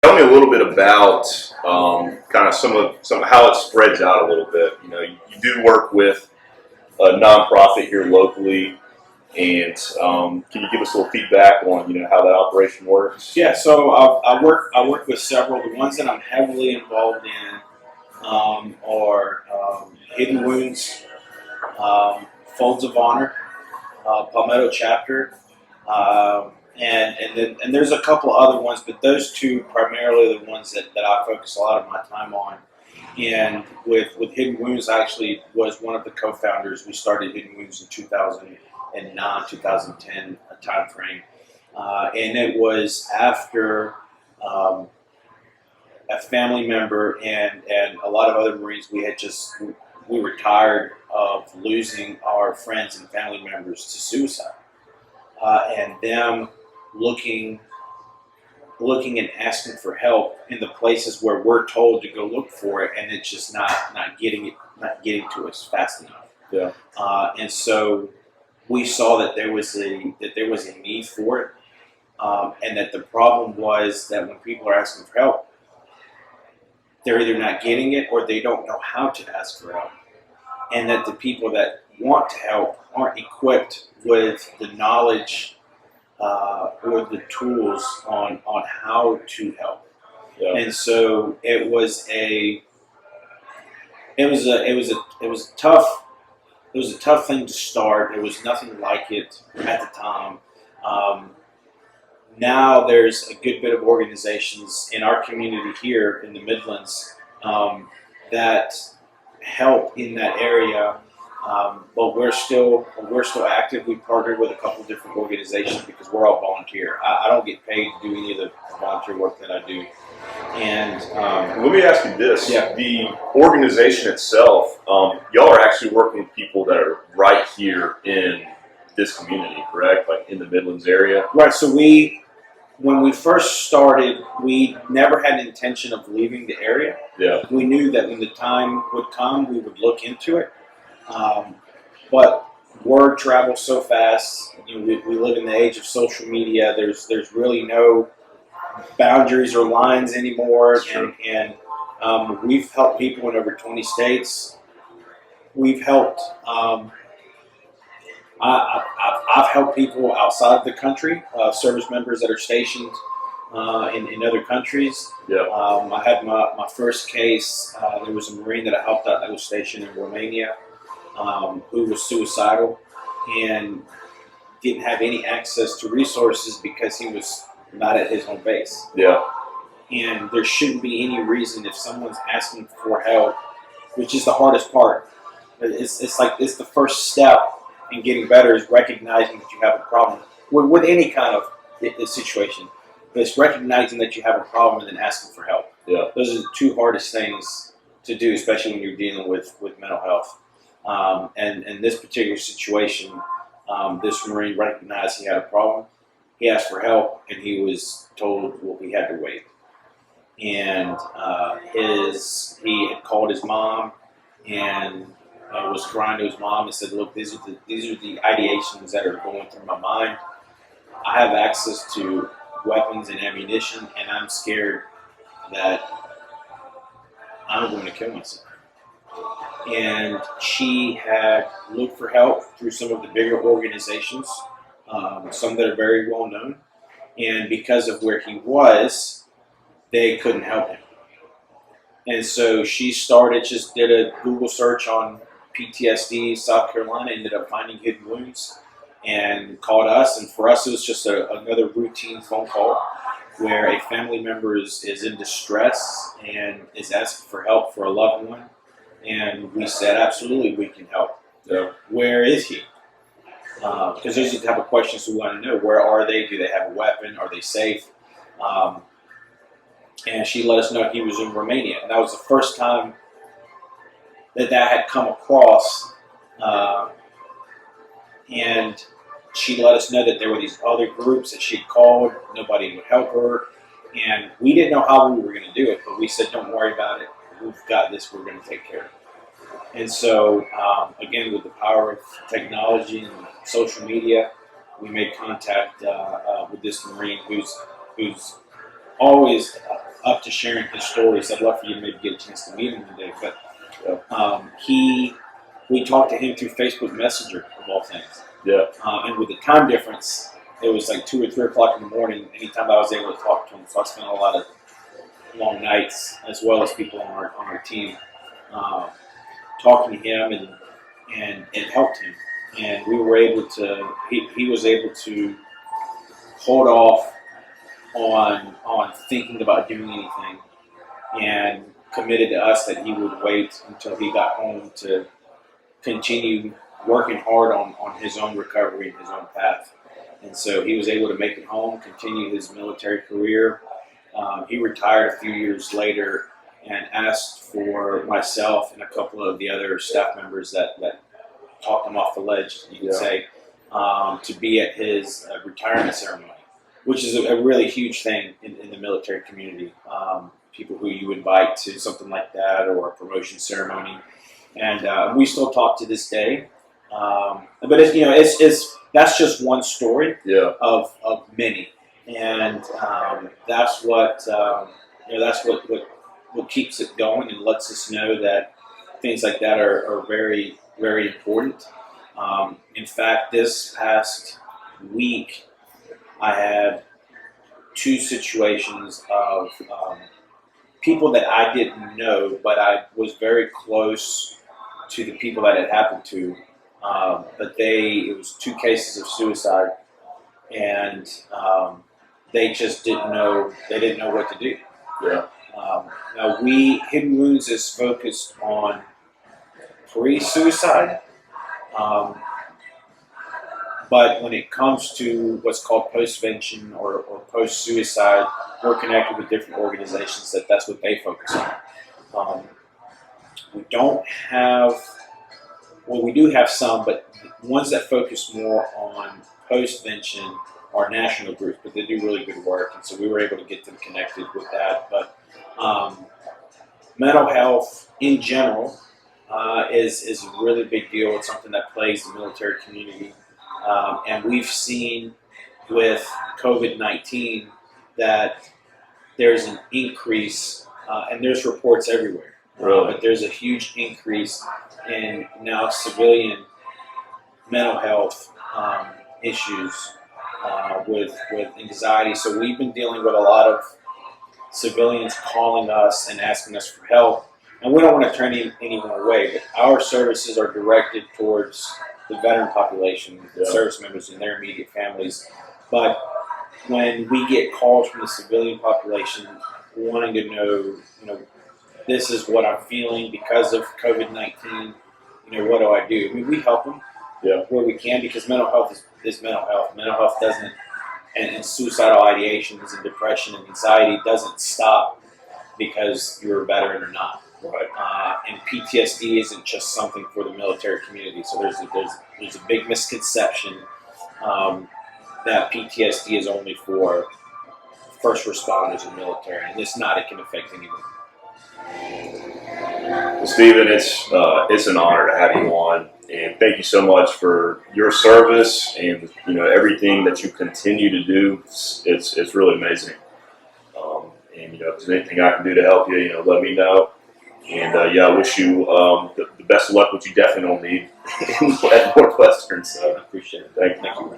tell me a little bit about kind of some of how it spreads out a little bit. You know, you do work with a nonprofit here locally, and can you give us a little feedback on how that operation works? Yeah, so I work with several. The ones that I'm heavily involved in are Hidden Wounds, Folds of Honor, Palmetto Chapter, and there's a couple other ones, but those two primarily are the ones that I focus a lot of my time on. And with Hidden Wounds, I actually was one of the co-founders. We started Hidden Wounds in 2009, 2010 time frame, and it was after a family member and a lot of other Marines. We were tired of losing our friends and family members to suicide, and them looking and asking for help in the places where we're told to go look for it, and it's just not getting to us fast enough. Yeah. And so we saw that there was a need for it, and that the problem was that when people are asking for help, they're either not getting it or they don't know how to ask for help, and that the people that want to help aren't equipped with the knowledge or the tools on how to help. Yeah. And so it was a tough thing to start. There was nothing like it at the time. Now there's a good bit of organizations in our community here in the Midlands that help in that area, but we're still active. We partnered with a couple different organizations because we're all volunteer. I don't get paid to do any of the volunteer work that I do. And let me ask you this: yeah. The organization itself, y'all are actually working with people that are right here in this community, correct? Like in the Midlands area, right? So when we first started, we never had an intention of leaving the area. Yeah. We knew that when the time would come, we would look into it. But word travels so fast. We live in the age of social media. There's really no boundaries or lines anymore. Sure. And we've helped people in over 20 states. We've helped. I've helped people outside of the country, service members that are stationed in other countries. Yeah. I had my first case. There was a Marine that I helped out that was stationed in Romania, who was suicidal and didn't have any access to resources because he was not at his home base. Yeah. And there shouldn't be any reason if someone's asking for help, which is the hardest part. It's the first step in getting better is recognizing that you have a problem with any kind of situation. But it's recognizing that you have a problem and then asking for help. Yeah. Those are the two hardest things to do, especially when you're dealing with mental health. And in this particular situation, this Marine recognized he had a problem. He asked for help, and he was told, well, he had to wait. And he had called his mom and was crying to his mom and said, look, these are the ideations that are going through my mind. I have access to weapons and ammunition, and I'm scared that I'm going to kill myself. And she had looked for help through some of the bigger organizations, some that are very well known. And because of where he was, they couldn't help him. And so she did a Google search on PTSD, South Carolina, ended up finding Hidden Wounds and called us. And for us, it was just another routine phone call where a family member is in distress and is asking for help for a loved one. And we said, absolutely, we can help. Yeah. Where is he? Because those are the type of questions we want to know. Where are they? Do they have a weapon? Are they safe? And she let us know he was in Romania. And that was the first time that had come across. And she let us know that there were these other groups that she'd called. Nobody would help her. And we didn't know how we were going to do it, but we said, don't worry about it. We've got this. We're going to take care of it. And so, again, with the power of technology and social media, we made contact with this Marine who's always up to sharing his stories. I'd love for you to maybe get a chance to meet him one day. But we talked to him through Facebook Messenger of all things. Yeah. And with the time difference, it was like 2 or 3 o'clock in the morning. Anytime I was able to talk to him, so I spent a lot of long nights, as well as people on our team, talking to him, and it helped him. And we were able to. He was able to hold off on thinking about doing anything, and committed to us that he would wait until he got home to continue working hard on his own recovery and his own path. And so he was able to make it home, continue his military career. He retired a few years later and asked for myself and a couple of the other staff members that talked him off the ledge, you could say, to be at his retirement ceremony, which is a really huge thing in the military community. People who you invite to something like that, or a promotion ceremony. And we still talk to this day. But it's that's just one story of many. And that's what what keeps it going and lets us know that things like that are very, very important. In fact, this past week, I had 2 situations of people that I didn't know, but I was very close to the people that it happened to. But it was 2 cases of suicide, and they just didn't know. They didn't know what to do. Yeah. Now, Hidden Wounds is focused on pre-suicide, but when it comes to what's called post-vention or post-suicide, we're connected with different organizations that's what they focus on. We don't have, well, we do have some, but ones that focus more on post-vention are national groups, but they do really good work, and so we were able to get them connected with that. But mental health in general is a really big deal. It's something that plagues the military community. And we've seen with COVID-19 that there's an increase, and there's reports everywhere. Really? But there's a huge increase in now civilian mental health issues with anxiety. So we've been dealing with a lot of civilians calling us and asking us for help. And we don't want to turn anyone away, but our services are directed towards the veteran population, the service members and their immediate families. But when we get calls from the civilian population wanting to know, this is what I'm feeling because of COVID-19, what do I do? I mean, we help them where we can, because mental health is mental health. Mental health doesn't, and suicidal ideations and depression and anxiety doesn't stop because you're a veteran or not. Right. And PTSD isn't just something for the military community. So there's a big misconception that PTSD is only for first responders and military, and it's not. It can affect anyone. Well, Stephen, it's an honor to have you on, and thank you so much for your service and everything that you continue to do. It's really amazing. And if there's anything I can do to help you, let me know. And I wish you the best of luck, which you definitely don't need at Northwestern. So I appreciate it. Thank you.